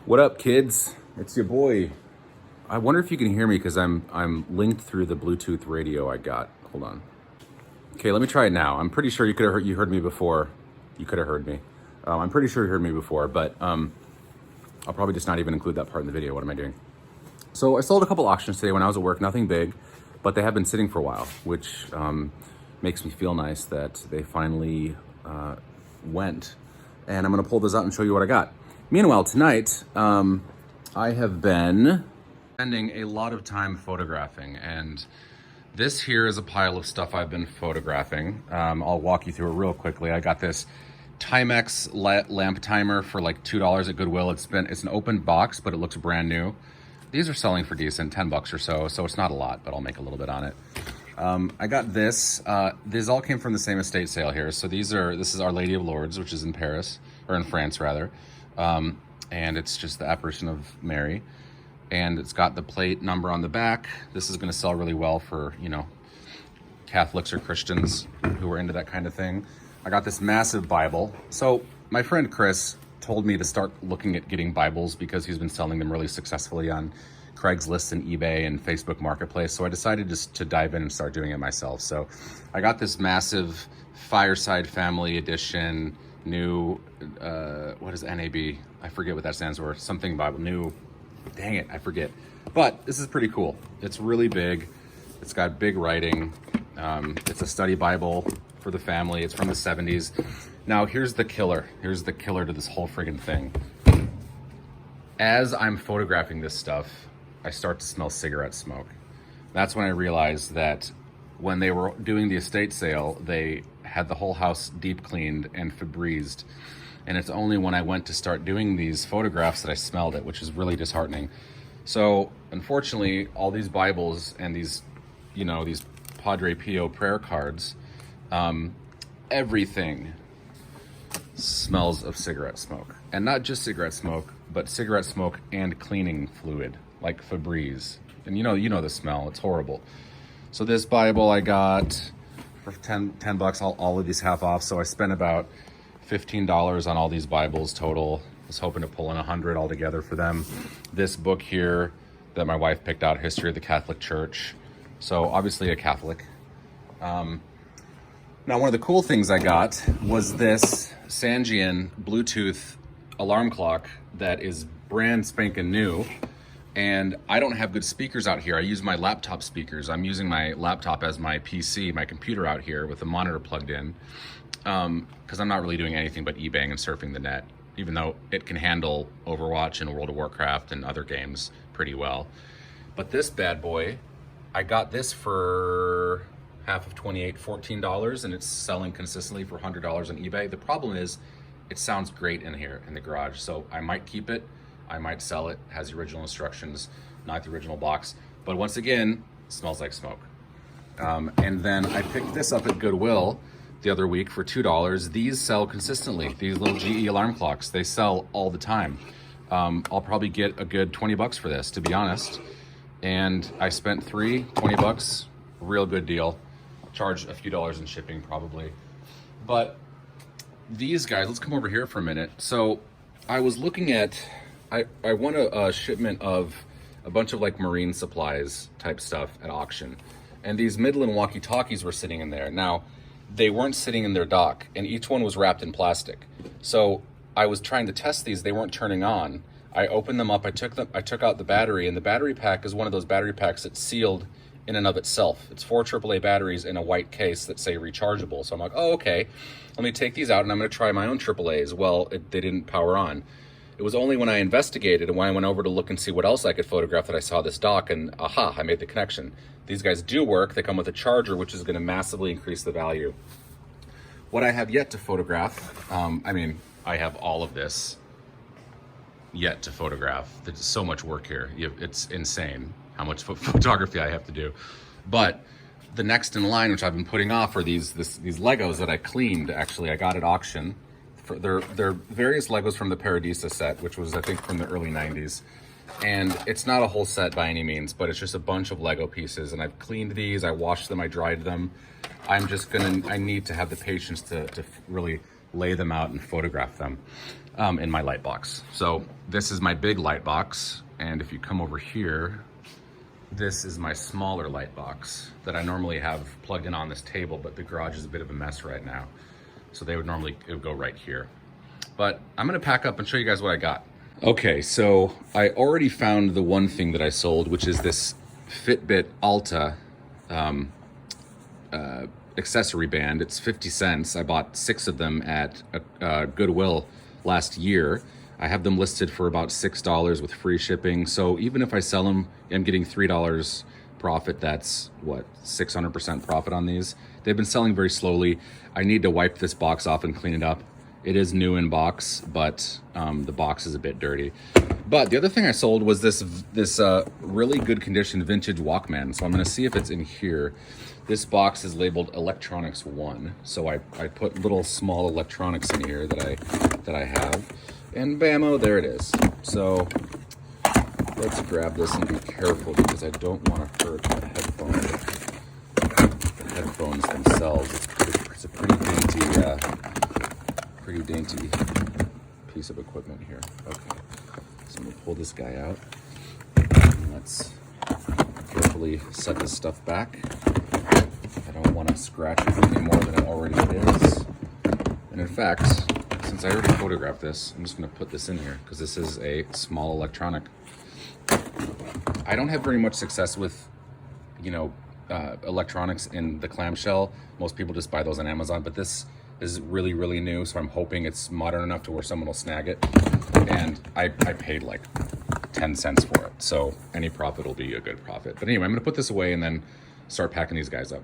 What up, kids? It's your boy. I wonder if you can hear me because I'm linked through the Bluetooth radio I got. Hold on. Okay, let me try it now. I'm pretty sure you heard me before. You could have heard me. I'm pretty sure you heard me before, but I'll probably just not even include that part in the video. What am I doing? So I sold a couple auctions today when I was at work. Nothing big, but they have been sitting for a while, which makes me feel nice that they finally went. And I'm gonna pull this out and show you what I got. Meanwhile, tonight, I have been spending a lot of time photographing, and this here is a pile of stuff I've been photographing. I'll walk you through it real quickly. I got this Timex lamp timer for like $2 at Goodwill. It's an open box, but it looks brand new. These are selling for decent, 10 bucks or so it's not a lot, but I'll make a little bit on it. I got this. These all came from the same estate sale here. So this is Our Lady of Lourdes, which is in Paris, or in France rather. And it's just the apparition of Mary. And it's got the plate number on the back. This is gonna sell really well for, Catholics or Christians who are into that kind of thing. I got this massive Bible. So my friend Chris told me to start looking at getting Bibles because he's been selling them really successfully on Craigslist and eBay and Facebook Marketplace. So I decided just to dive in and start doing it myself. So I got this massive Fireside Family Edition, new, what is NAB? I forget what that stands for. Something Bible, new, dang it, I forget. But this is pretty cool. It's really big. It's got big writing. It's a study Bible for the family. It's from the 70s. Now here's the killer. Here's the killer to this whole friggin' thing. As I'm photographing this stuff, I start to smell cigarette smoke. That's when I realized that when they were doing the estate sale, they had the whole house deep cleaned and Febrezed. And it's only when I went to start doing these photographs that I smelled it, which is really disheartening. So unfortunately, all these Bibles and these Padre Pio prayer cards, everything smells of cigarette smoke. And not just cigarette smoke, but cigarette smoke and cleaning fluid, like Febreze. And you know the smell, it's horrible. So this Bible I got for 10 bucks, all of these half off. So I spent about $15 on all these Bibles total. I was hoping to pull in 100 altogether for them. This book here that my wife picked out, History of the Catholic Church. So obviously a Catholic. Now one of the cool things I got was this Sangean Bluetooth alarm clock that is brand spanking new. And I don't have good speakers out here. I use my laptop speakers. I'm using my laptop as my PC, my computer out here with the monitor plugged in. Because I'm not really doing anything but eBaying and surfing the net, even though it can handle Overwatch and World of Warcraft and other games pretty well. But this bad boy, I got this for half of $14, and it's selling consistently for $100 on eBay. The problem is it sounds great in here in the garage, so I might keep it, I might sell it. It has the original instructions, not the original box, but once again, it smells like smoke. And then I picked this up at Goodwill the other week for $2. These sell consistently. These little GE alarm clocks, they sell all the time. I'll probably get a good 20 bucks for this, to be honest. And I spent 20 bucks, real good deal. I'll charge a few dollars in shipping probably. But these guys, let's come over here for a minute. So I was looking at, I won a shipment of a bunch of like marine supplies type stuff at auction. And these Midland walkie-talkies were sitting in there. Now, they weren't sitting in their dock, and each one was wrapped in plastic. So I was trying to test these, they weren't turning on. I opened them up, I took out the battery, and the battery pack is one of those battery packs that's sealed in and of itself. It's 4 AAA batteries in a white case that say rechargeable. So I'm like, oh, okay, let me take these out and I'm gonna try my own AAAs. Well, they didn't power on. It was only when I investigated and when I went over to look and see what else I could photograph that I saw this dock, and aha, I made the connection. These guys do work. They come with a charger, which is gonna massively increase the value. What I have yet to photograph, I have all of this yet to photograph. There's so much work here. It's insane how much photography I have to do. But the next in line, which I've been putting off, are these Legos that I cleaned. Actually, I got at auction. They're various Legos from the Paradisa set, which was, I think, from the early 90s. And it's not a whole set by any means, but it's just a bunch of Lego pieces. And I've cleaned these, I washed them, I dried them. I need to have the patience to really lay them out and photograph them in my light box. So this is my big light box, and if you come over here, this is my smaller light box that I normally have plugged in on this table, but the garage is a bit of a mess right now. So it would go right here. But I'm gonna pack up and show you guys what I got. Okay, so I already found the one thing that I sold, which is this Fitbit Alta accessory band. It's 50 cents. I bought 6 of them at Goodwill last year. I have them listed for about $6 with free shipping. So even if I sell them, I'm getting $3 profit. That's what, 600% profit on these. They've been selling very slowly. I need to wipe this box off and clean it up. It is new in box, but the box is a bit dirty. But the other thing I sold was this really good condition vintage Walkman. So I'm gonna see if it's in here. This box is labeled Electronics 1. So I put little small electronics in here that I have. And bammo, there it is. So let's grab this and be careful because I don't want to hurt the headphones themselves. It's a pretty dainty piece of equipment here. Okay, so I'm gonna pull this guy out. And let's carefully set this stuff back. I don't want to scratch it any more than it already is. And in fact, since I already photographed this, I'm just going to put this in here because this is a small electronic. I don't have very much success with, electronics in the clamshell. Most people just buy those on Amazon, but this is really, really new, so I'm hoping it's modern enough to where someone will snag it. And I paid like 10 cents for it, so any profit will be a good profit. But anyway, I'm going to put this away and then start packing these guys up.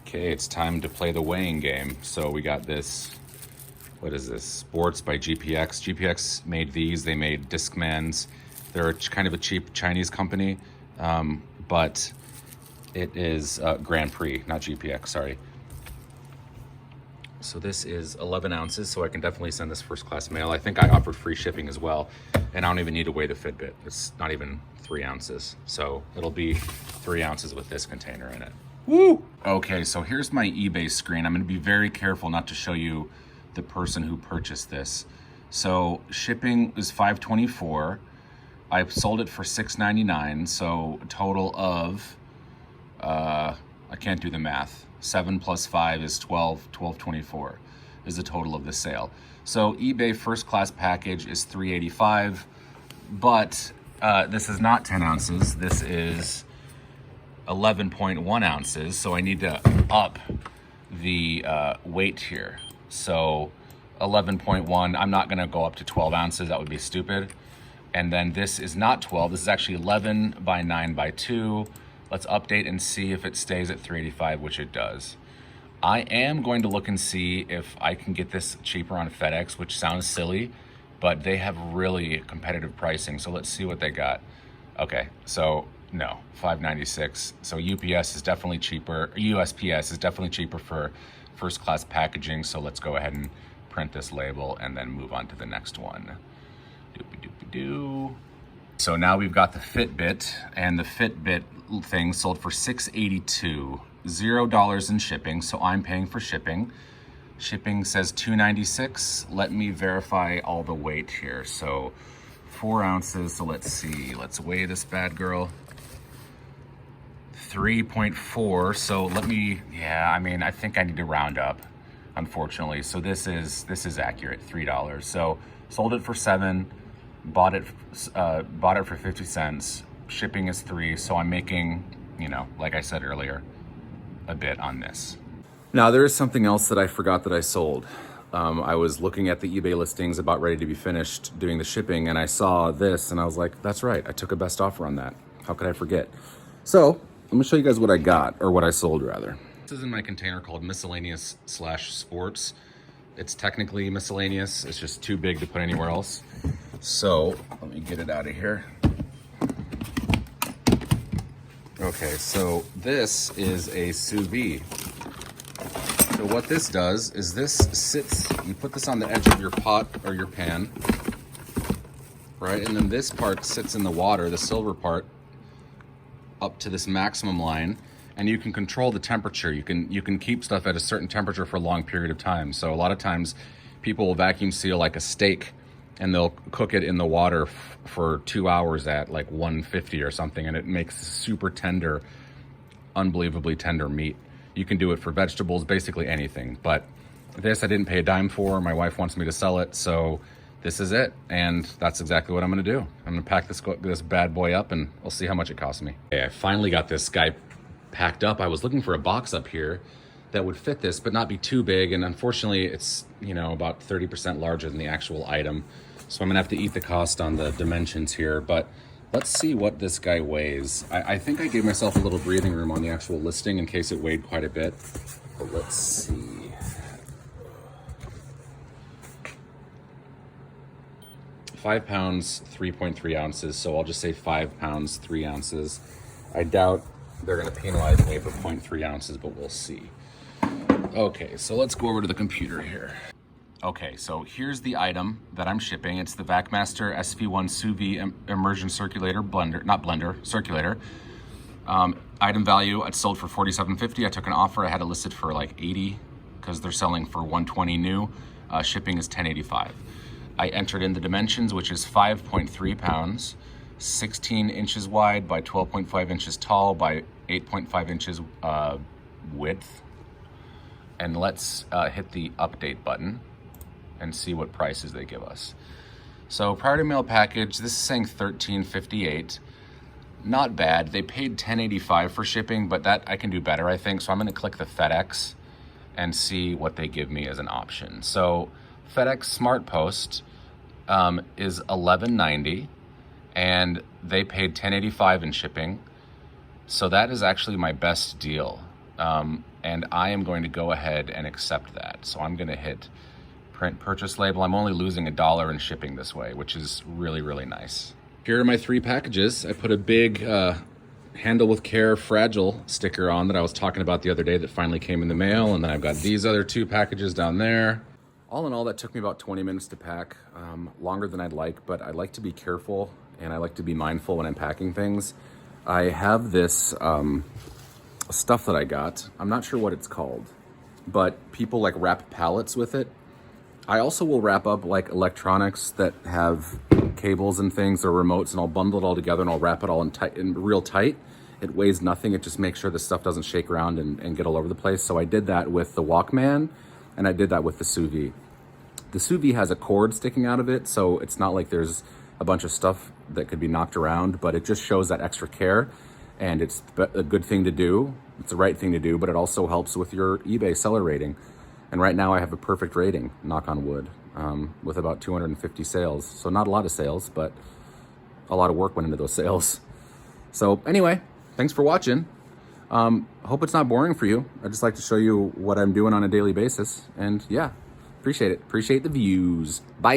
Okay, it's time to play the weighing game. So we got this. What is this? Sports by GPX. GPX made these. They made Discmans. They're kind of a cheap Chinese company, but it is Grand Prix, not GPX, sorry. So this is 11 ounces, so I can definitely send this first class mail. I think I offered free shipping as well, and I don't even need to weigh the Fitbit. It's not even 3 ounces. So it'll be 3 ounces with this container in it. Woo! Okay, so here's my eBay screen. I'm gonna be very careful not to show you the person who purchased this. So shipping is $5.24. I sold it for $6.99, so a total of I can't do the math. 7 plus 5 is 12. $12.24 is the total of the sale. So eBay first class package is $3.85, but this is not 10 ounces. This is 11.1 ounces. So I need to up the weight here. So 11.1, I'm not gonna go up to 12 ounces, that would be stupid. And then this is not 12, this is actually 11 by 9 by 2. Let's update and see if it stays at $3.85, which it does. I am going to look and see if I can get this cheaper on FedEx, which sounds silly, but they have really competitive pricing. So let's see what they got. Okay, so no, $5.96. So UPS is definitely cheaper, USPS is definitely cheaper for first class packaging. So let's go ahead and print this label and then move on to the next one. Doopy-doopy-doo. So now we've got the Fitbit, and the Fitbit thing sold for $6.82, $0 in shipping, so I'm paying for shipping. Shipping says $2.96. Let me verify all the weight here. So 4 ounces, so let's see, let's weigh this bad girl. 3.4, so let me, I think I need to round up, unfortunately. So this is accurate, $3. So sold it for $7, bought it for 50 cents. Shipping is $3, so I'm making, like I said earlier, a bit on this. Now there is something else that I forgot that I sold. I was looking at the eBay listings about ready to be finished doing the shipping, and I saw this and I was like, that's right, I took a best offer on that. How could I forget? So let me show you guys what I got, or what I sold rather. This is in my container called miscellaneous/sports. It's technically miscellaneous, it's just too big to put anywhere else. So let me get it out of here. Okay, so this is a sous vide. So what this does is this sits, you put this on the edge of your pot or your pan, right? And then this part sits in the water, the silver part, up to this maximum line. and you can control the temperature. You can keep stuff at a certain temperature for a long period of time. So a lot of times people will vacuum seal like a steak and they'll cook it in the water for 2 hours at like 150 or something, and it makes super tender, unbelievably tender meat. You can do it for vegetables, basically anything. But this I didn't pay a dime for. My wife wants me to sell it, so this is it, and that's exactly what I'm gonna do. I'm gonna pack this bad boy up, and we'll see how much it costs me. Okay, I finally got this guy packed up. I was looking for a box up here that would fit this, but not be too big, and unfortunately it's, you know, about 30% larger than the actual item. So I'm gonna have to eat the cost on the dimensions here, but let's see what this guy weighs. I think I gave myself a little breathing room on the actual listing in case it weighed quite a bit, but let's see. 5 pounds, 3.3 ounces, so I'll just say 5 pounds, 3 ounces. I doubt they're gonna penalize me for 0.3 ounces, but we'll see. Okay, so let's go over to the computer here. Okay, so here's the item that I'm shipping. It's the VacMaster SV1 Sous Vide Immersion Circulator Blender, not blender, circulator. Item value, it sold for $47.50. I took an offer, I had it listed for like $80 because they're selling for $120 new. Shipping is $10.85. I entered in the dimensions, which is 5.3 pounds, 16 inches wide by 12.5 inches tall by 8.5 inches width. And let's hit the update button and see what prices they give us. So priority mail package, this is saying $13.58. Not bad. They paid $10.85 for shipping, but that I can do better, I think. So I'm gonna click the FedEx and see what they give me as an option. So FedEx Smart Post is $11.90, and they paid $10.85 in shipping. So that is actually my best deal. And I am going to go ahead and accept that. So I'm gonna hit print purchase label. I'm only losing $1 in shipping this way, which is really, really nice. Here are my 3 packages. I put a big handle with care fragile sticker on that I was talking about the other day that finally came in the mail. And then I've got these other 2 packages down there. All in all, that took me about 20 minutes to pack, longer than I'd like, but I like to be careful and I like to be mindful when I'm packing things. I have this stuff that I got. I'm not sure what it's called, but people like wrap pallets with it. I also will wrap up like electronics that have cables and things or remotes, and I'll bundle it all together and I'll wrap it all in real tight. It weighs nothing. It just makes sure the stuff doesn't shake around and get all over the place. So I did that with the Walkman, and I did that with the Sous Vide. The Sous Vide has a cord sticking out of it, so it's not like there's a bunch of stuff that could be knocked around, but it just shows that extra care, and it's a good thing to do. It's the right thing to do, but it also helps with your eBay seller rating. And right now I have a perfect rating, knock on wood, with about 250 sales. So not a lot of sales, but a lot of work went into those sales. So anyway, thanks for watching. Hope it's not boring for you. I just like to show you what I'm doing on a daily basis. And yeah, appreciate it. Appreciate the views. Bye.